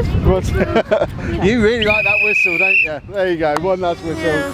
What? You really like that whistle, don't you? There you go, one last whistle. Yeah.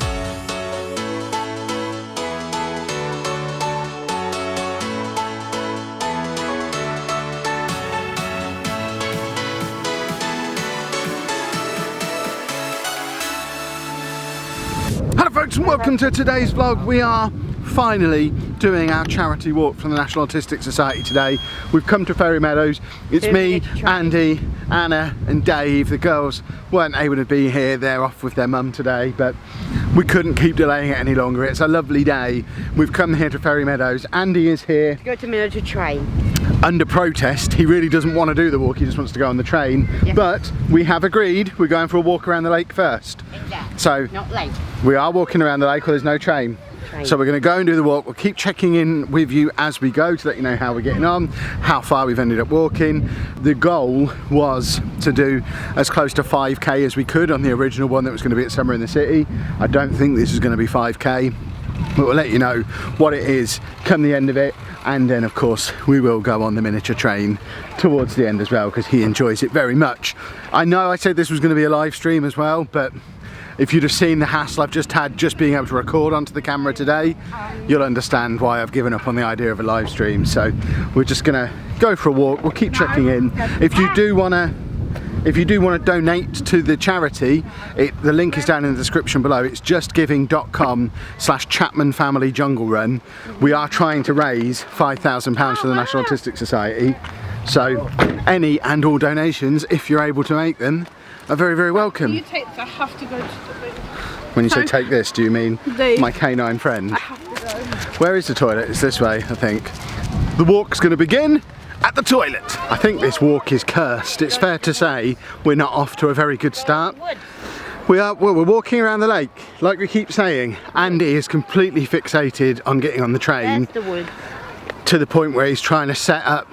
Hello folks and welcome to today's vlog. We are finally doing our charity walk from the National Autistic Society today. We've come to Ferry Meadows. It's me, Andy, Anna and Dave. The girls weren't able to be here. They're off with their mum today, but we couldn't keep delaying it any longer. It's a lovely day. We've come here to Ferry Meadows. Andy is here To go to Miniature Train. under protest. He really doesn't want to do the walk, he just wants to go on the train. Yes. But we have agreed we're going for a walk around the lake first. Exactly. So Not late. we are walking around the lake where there's no train. So we're going to go and do the walk. We'll keep checking in with you as we go to let you know how we're getting on, how far we've ended up walking. The goal was to do as close to 5k as we could on the original one that was going to be at Summer in the City. I don't think this is going to be 5k, but we'll let you know what it is come the end of it. And then of course we will go on the miniature train towards the end as well, because he enjoys it very much. I know I said this was going to be a live stream as well, but if you'd have seen the hassle I've just had just being able to record onto the camera today, you'll understand why I've given up on the idea of a live stream. So we're just gonna go for a walk. We'll keep checking in. If you do wanna donate to the charity, the link is down in the description below. It's justgiving.com/Chapman Family Jungle Run. We are trying to raise £5,000 for the National Autistic Society. So any and all donations, if you're able to make them, are very, very welcome. You take this, I have to go to the bin. When you say take this, do you mean Dave. my canine friend? I have to go. Where is the toilet? It's this way, I think. The walk's going to begin at the toilet. I think this walk is cursed. It's fair to say we're not off to a very good start. We're walking around the lake, like we keep saying. Andy is completely fixated on getting on the train There's the wood. to the point where he's trying to set up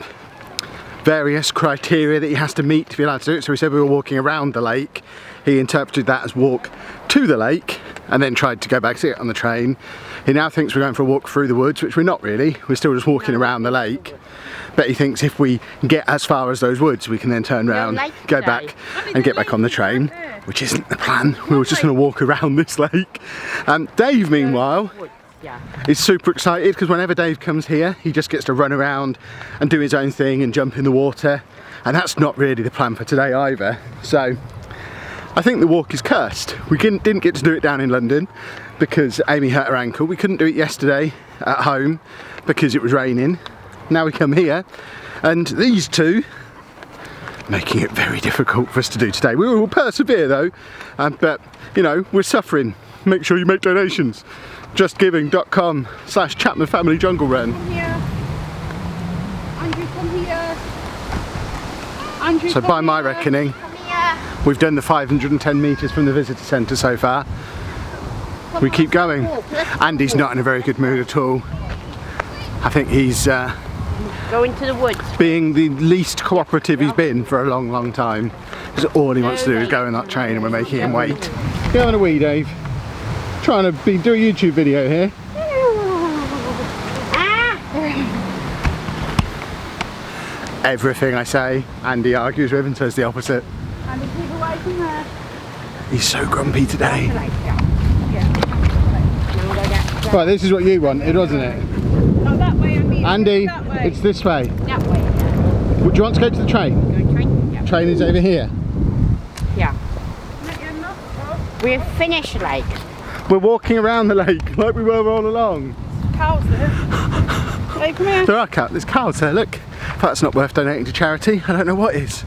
various criteria that he has to meet to be allowed to do it. So we said we were walking around the lake. He interpreted that as walk to the lake and then tried to go back to get on the train. He now thinks we're going for a walk through the woods, which we're not really. We're still just walking around the lake. But he thinks if we get as far as those woods, we can then turn around, go back and get back on the train, which isn't the plan. We were just going to walk around this lake. Dave, meanwhile, Yeah. he's super excited because whenever Dave comes here, he just gets to run around and do his own thing and jump in the water. And that's not really the plan for today either. So I think the walk is cursed. We didn't get to do it down in London because Amy hurt her ankle. We couldn't do it yesterday at home because it was raining. Now we come here and these two making it very difficult for us to do today. We will persevere though, but you know, we're suffering. Make sure you make donations. justgiving.com/Chapman Family Jungle Run. Come here. Andrew, come here. Andrew, So come by my here. reckoning, Come here. we've done the 510 metres from the visitor centre so far. We keep going. Andy's not in a very good mood at all. I think he's Go into the woods. being the least cooperative he's been for a long, long time. Because all he wants to do is go on that train and we're making him wait. You having a wee, Dave? Trying to do a YouTube video here. Everything I say, Andy argues with and says the opposite. Andy, keep away from her. He's so grumpy today. That Right, this is what you wanted, wasn't it? Not that way, Andy. Andy, That way. it's this way. way. Would you want to go to the train? Train? Yeah. Train is over here. Yeah. You're not, oh, We're finished, like. We're walking around the lake like we were all along. cows there. Hey, come here. There are cows. There's cows there, look. If that's not worth donating to charity, I don't know what is.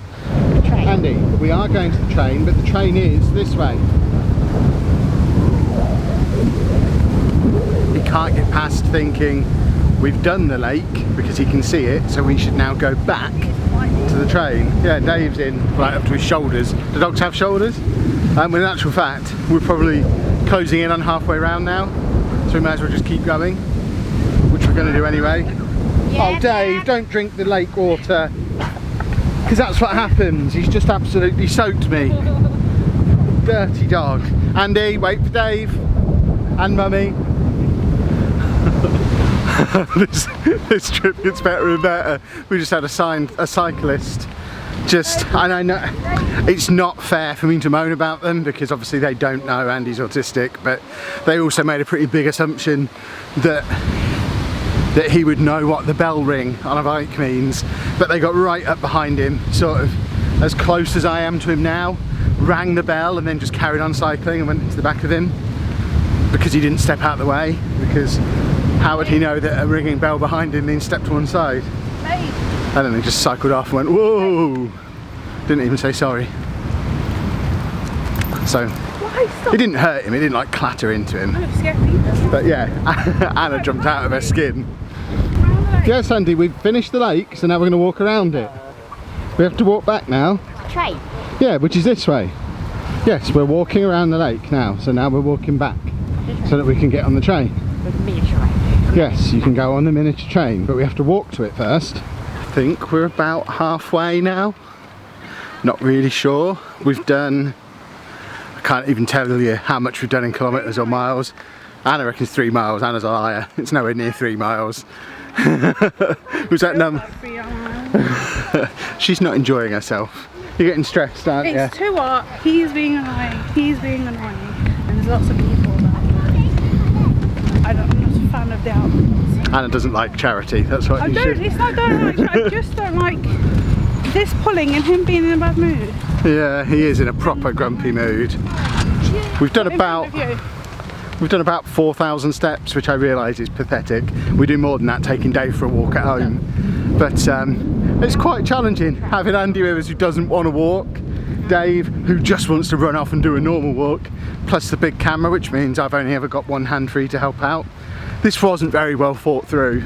Train. Andy, we are going to the train, but the train is this way. He can't get past thinking we've done the lake because he can see it, so we should now go back to the train. Yeah, Dave's in right up to his shoulders. Do dogs have shoulders? But in actual fact, we're probably closing in on halfway round now, so we may as well just keep going, which we're going to do anyway. Yeah, Oh, Dave, don't drink the lake water, because that's what happens. He's just absolutely soaked me. Dirty dog. Andy, wait for Dave and Mummy. this trip gets better and better. We just had a cyclist and I know it's not fair for me to moan about them because obviously they don't know Andy's autistic, but they also made a pretty big assumption that he would know what the bell ring on a bike means, but they got right up behind him, sort of as close as I am to him now, rang the bell and then just carried on cycling and went into the back of him because he didn't step out the way, because how would he know that a ringing bell behind him means step to one side? And then he just cycled off and went, whoa! Didn't even say sorry. So, it didn't hurt him, it didn't like clatter into him. But yeah, Anna jumped out of her skin. Yes, Andy, we've finished the lake, so now we're going to walk around it. We have to walk back now. Train? Yeah, which is this way. Yes, we're walking around the lake now, so now we're walking back so that we can get on the train. With the miniature train? Yes, you can go on the miniature train, but we have to walk to it first. I think we're about halfway now. Not really sure. We've done, I can't even tell you how much we've done in kilometres or miles. Anna reckons 3 miles, Anna's a liar. It's nowhere near 3 miles. Was that number? She's not enjoying herself. You're getting stressed, aren't you? It's too hot, he's being annoying, and there's lots of people that I'm not a fan of the outdoors. Anna doesn't like charity, that's what you should. It's not don't like charity, I just don't like this pulling and him being in a bad mood. Yeah, he is in a proper grumpy mood. We've done about 4,000 steps, which I realise is pathetic. We do more than that taking Dave for a walk at home. But it's quite challenging having Andy with us who doesn't want to walk, Dave who just wants to run off and do a normal walk, plus the big camera, which means I've only ever got one hand free to help out. This wasn't very well thought through.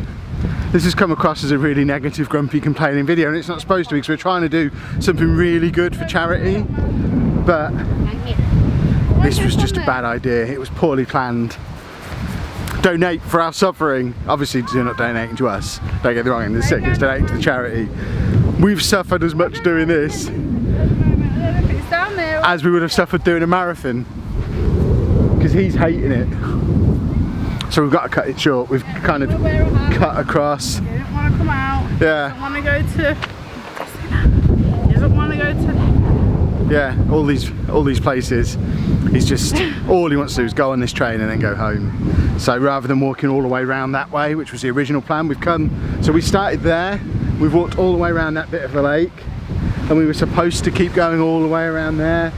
This has come across as a really negative, grumpy, complaining video, and it's not supposed to be because we're trying to do something really good for charity, but this was just a bad idea. It was poorly planned. Donate for our suffering. Obviously you're not donating to us, don't get me wrong, and the sick, it's donating to the charity. We've suffered as much doing this as we would have suffered doing a marathon, because he's hating it. So we've got to cut it short. We've kind of cut across. He doesn't want to come out. Yeah. He doesn't want to go to. He doesn't want to go to. Yeah, all these places. He's just, all he wants to do is go on this train and then go home. So rather than walking all the way around that way, which was the original plan, we've come, so we started there, we've walked all the way around that bit of the lake, and we were supposed to keep going all the way around there,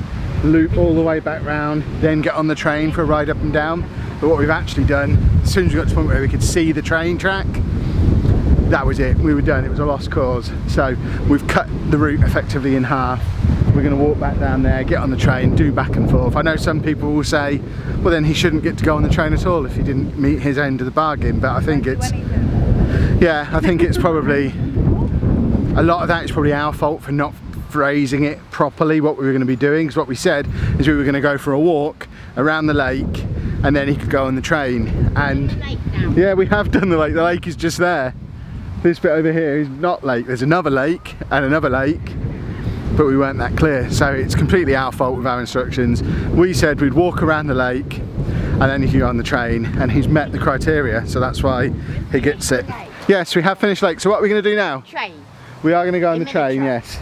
loop all the way back round, then get on the train for a ride up and down. But what we've actually done, as soon as we got to the point where we could see the train track, that was it, we were done, it was a lost cause. So we've cut the route effectively in half. We're going to walk back down there, get on the train, do back and forth. I know some people will say, well then he shouldn't get to go on the train at all if he didn't meet his end of the bargain, but I think it's, yeah, I think it's probably, a lot of that is probably our fault for not phrasing it properly, what we were going to be doing, because what we said is we were going to go for a walk around the lake and then he could go on the train. And yeah, we have done the lake is just there. This bit over here is not lake, there's another lake and another lake, but we weren't that clear, so it's completely our fault with our instructions. We said we'd walk around the lake and then he could go on the train, and he's met the criteria, so that's why he gets it. Yes, we have finished lake, so what are we going to do now? Train. We are going to go on the train, yes.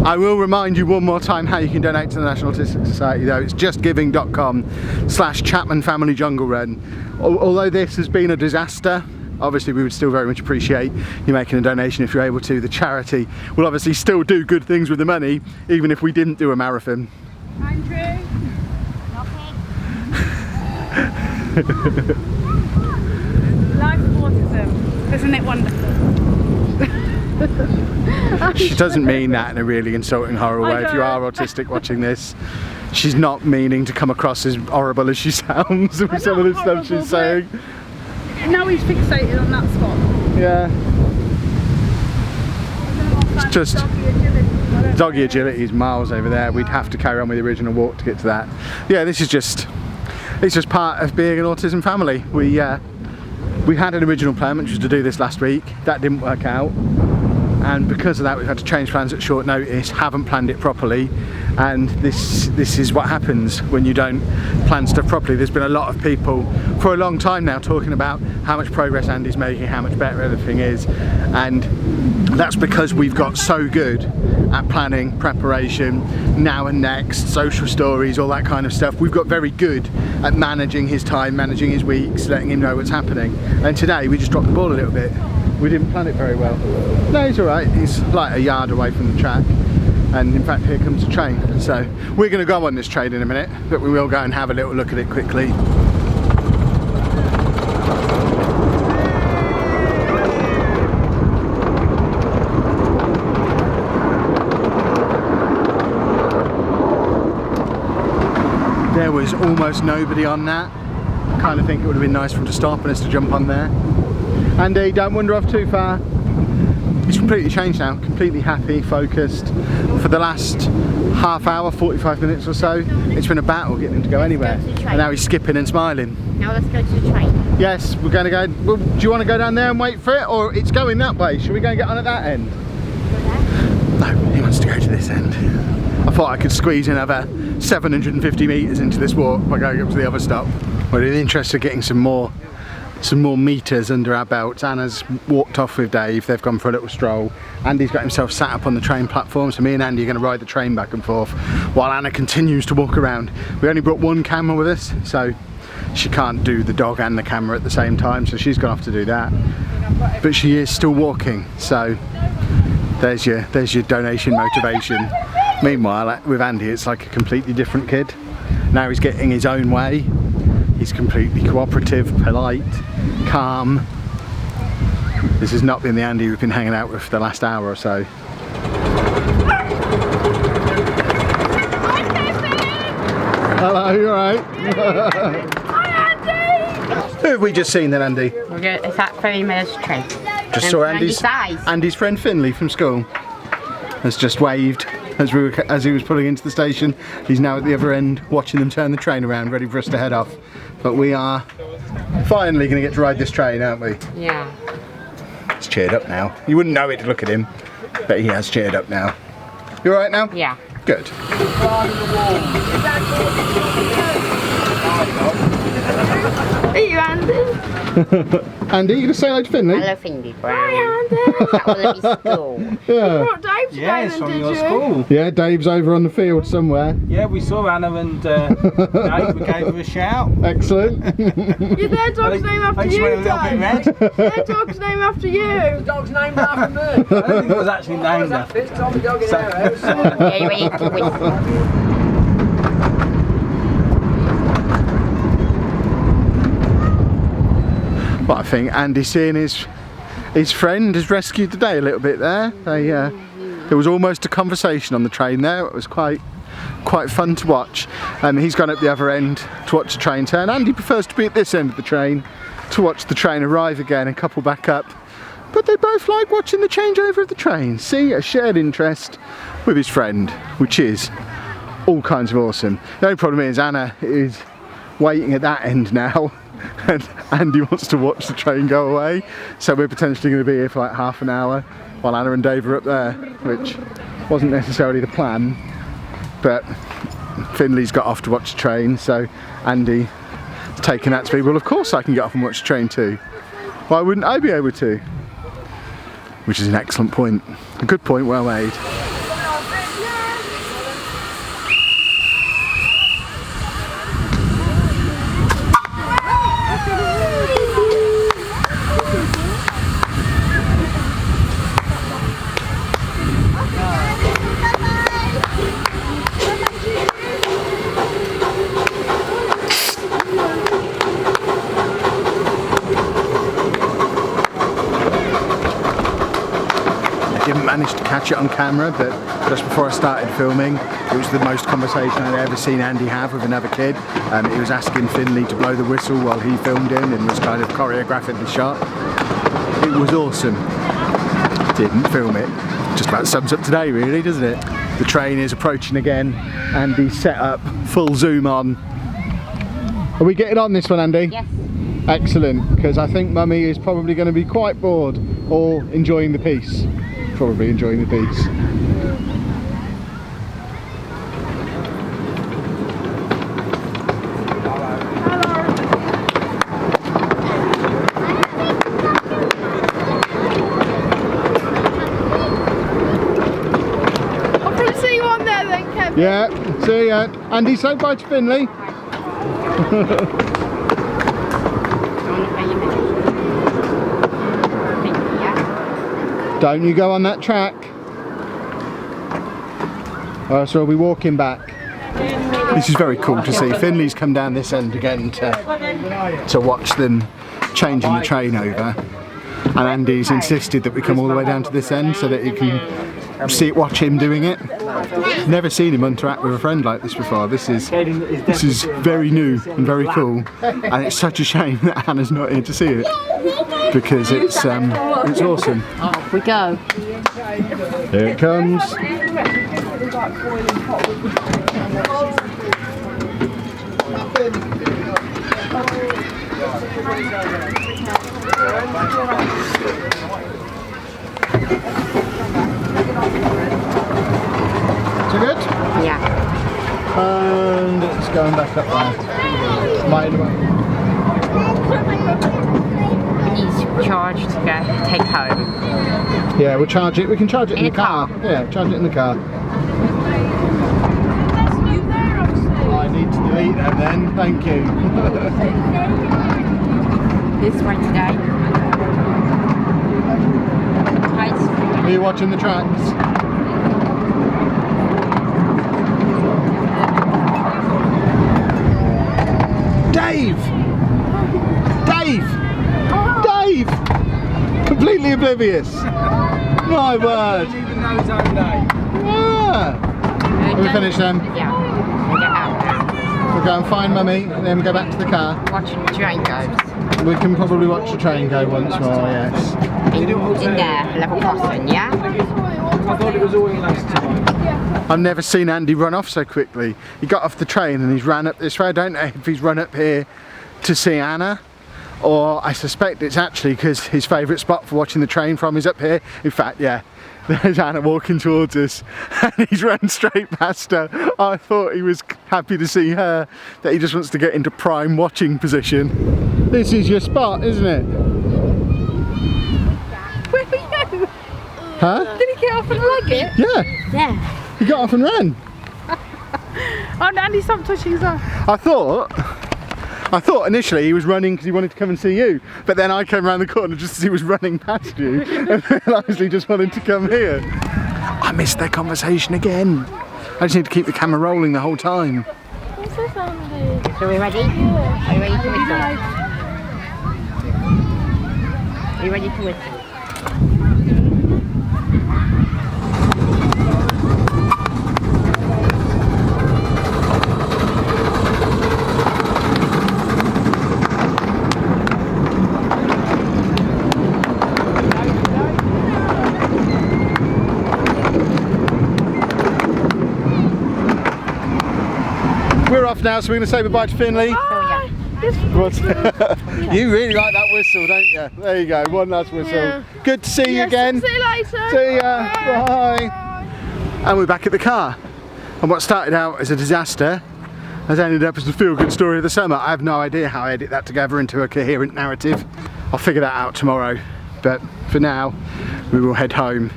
I will remind you one more time how you can donate to the National Autistic Society though. It's justgiving.com/Chapman Family Jungle Run. Although this has been a disaster, obviously we would still very much appreciate you making a donation if you're able to. The charity will obviously still do good things with the money, even if we didn't do a marathon. Andrew. Life of autism. Isn't it wonderful? She doesn't mean that in a really insulting, horrible way. If you are autistic watching this, she's not meaning to come across as horrible as she sounds with some of the stuff she's saying. Now he's fixated on that spot. Yeah. It's just doggy agility is miles over there. We'd have to carry on with the original walk to get to that. Yeah, this is just, it's just part of being an autism family. We had an original plan which was to do this last week. That didn't work out. and because of that we've had to change plans at short notice, haven't planned it properly, and this is what happens when you don't plan stuff properly. There's been a lot of people for a long time now talking about how much progress Andy's making, how much better everything is, and that's because we've got so good at planning, preparation, now and next, social stories, all that kind of stuff. We've got very good at managing his time, managing his weeks, letting him know what's happening, and today we just dropped the ball a little bit. We didn't plan it very well. No, he's alright, he's like a yard away from the track, and in fact here comes the train. So we're going to go on this train in a minute, but we will go and have a little look at it quickly. There was almost nobody on that. I kind of think it would have been nice for him to stop and us to jump on there. Andy, don't wander off too far. He's completely changed now, completely happy, focused. For the last half hour, 45 minutes or so, it's been a battle getting him to go anywhere. And now he's skipping and smiling. Now let's go to the train. Yes, we're going to go. Well, do you want to go down there and wait for it, or it's going that way? Should we go and get on at that end? No, he wants to go to this end. I thought I could squeeze another 750 metres into this walk by going up to the other stop. We're in the interest of getting some more metres under our belts. Anna's walked off with Dave, they've gone for a little stroll. Andy's got himself sat up on the train platform, so me and Andy are going to ride the train back and forth while Anna continues to walk around. We only brought one camera with us, so she can't do the dog and the camera at the same time, so she's gone off to do that. But she is still walking, so there's your donation motivation. Meanwhile, with Andy, it's like a completely different kid. Now he's getting his own way. He's completely cooperative, polite, calm. This has not been the Andy we've been hanging out with for the last hour or so. Hello, you alright? Hi, Andy! Who have we just seen then, Andy? It's at Ferry Meadows train. Just saw Andy's friend Finley from school has just waved as he was pulling into the station. He's now at the other end watching them turn the train around, ready for us to head off. But we are finally going to get to ride this train, aren't we? Yeah. He's cheered up now. You wouldn't know it to look at him, but he has cheered up now. You alright now? Yeah. Good. Are you Andy? Andy, you going to say hello to Finley? Hello, Finley. Hi, Andy! That will be school. Yeah. You brought Dave to Yes, from did your you? school. Yeah, Dave's over on the field somewhere. Yeah, we saw Anna and Dave. We gave her a shout. Excellent. Yeah, their dog's name I after think she you, went a little bit Dave. red. Their dog's name after you. Dog's named after me. I don't think it was actually named after. It's Tommy Dog in our house. Yeah, you ready to whistle? But I think Andy seeing his friend has rescued the day a little bit there. There was almost a conversation on the train there. It was quite fun to watch. He's gone up the other end to watch the train turn. Andy prefers to be at this end of the train to watch the train arrive again and couple back up. But they both like watching the changeover of the train. See, a shared interest with his friend, which is all kinds of awesome. The only problem is Anna is waiting at that end now. And Andy wants to watch the train go away, so we're potentially going to be here for like half an hour while Anna and Dave are up there, which wasn't necessarily the plan, but Finley's got off to watch the train, so Andy's taken that to be, well, of course I can get off and watch the train too. Why wouldn't I be able to? Which is an excellent point. A good point, well made. Didn't manage to catch it on camera, but just before I started filming, it was the most conversation I'd ever seen Andy have with another kid. He was asking Finley to blow the whistle while he filmed him and was kind of choreographing the shot. It was awesome. Didn't film it. Just about sums up today really, doesn't it? The train is approaching again. Andy's set up, full zoom on. Are we getting on this one, Andy? Yes. Excellent, because I think Mummy is probably going to be quite bored or enjoying the piece. probably enjoying the piece. Yeah, see ya. Andy, say bye to Finley. Don't you go on that track. So we'll be walking back. This is very cool to see. Finley's come down this end again to watch them changing the train over. And Andy's insisted that we come all the way down to this end so that he can watch him doing it. Never seen him interact with a friend like this before. This is very new and very cool, and it's such a shame that Hannah's not here to see it because it's awesome. Off we go. Here it comes. Too good? Yeah. And it's going back up there. He's charged to go take home. Yeah, we'll charge it. We can charge it in the car. car. Yeah, charge it in the car. I need to delete them then. Thank you. This way today. Are you watching the tracks? Dave! Dave! Dave! Completely oblivious. My word. Even know his own name. Yeah. Have we finished then? Yeah. We get out now. We'll go and find Mummy, and then we'll go back to the car. Watching the train goes. We can probably watch the train go once more, yes. In there, level crossing, yeah? I thought it was all last time. I've never seen Andy run off so quickly. He got off the train and he's ran up this way. I don't know if he's run up here to see Anna, or I suspect it's actually because his favourite spot for watching the train from is up here. In fact, yeah, there's Anna walking towards us and he's run straight past her. I thought he was happy to see her, that he just wants to get into prime watching position. This is your spot, isn't it? Where are you? Huh? Did he get off and leg it? Yeah, Yeah. he got off and ran. Oh, Andy, stop touching his arm. I thought initially he was running because he wanted to come and see you, but then I came around the corner just as he was running past you and realised he just wanted to come here. I missed their conversation again. I just need to keep the camera rolling the whole time. What's this, Andy? So we ready? Are you ready to whistle? Are you ready to whistle? We're off now, so we're going to say goodbye to Finley. What? You really like that whistle, don't you? There you go, one last whistle. Yeah. Good to see you again. See you later. See ya. Bye. And we're back at the car. And what started out as a disaster has ended up as the feel-good story of the summer. I have no idea how I edit that together into a coherent narrative. I'll figure that out tomorrow. But for now, we will head home.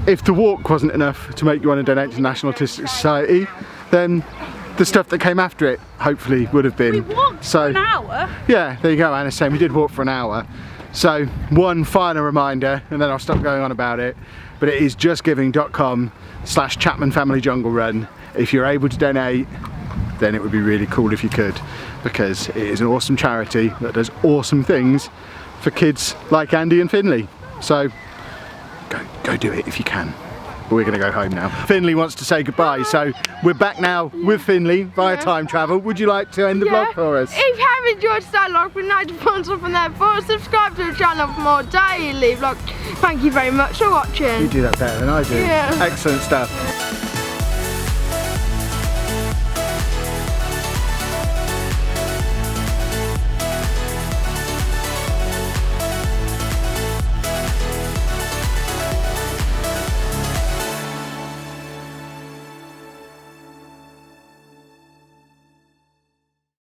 If the walk wasn't enough to make you want to donate to the National Autistic Society, then the stuff that came after it hopefully would have been. We walked for an hour. Yeah, there you go, Anna's saying we did walk for an hour. So one final reminder, and then I'll stop going on about it, but it is justgiving.com/Chapman Family Jungle Run. If you're able to donate, then it would be really cool if you could, because it is an awesome charity that does awesome things for kids like Andy and Finley. So go do it if you can. But we're going to go home now. Finley wants to say goodbye, so we're back now with Finley via time travel. Would you like to end the vlog for us? If you have enjoyed that vlog, we'd like to thumbs up on there. Subscribe to the channel for more daily vlogs. Thank you very much for watching. You do that better than I do. Yeah. Excellent stuff.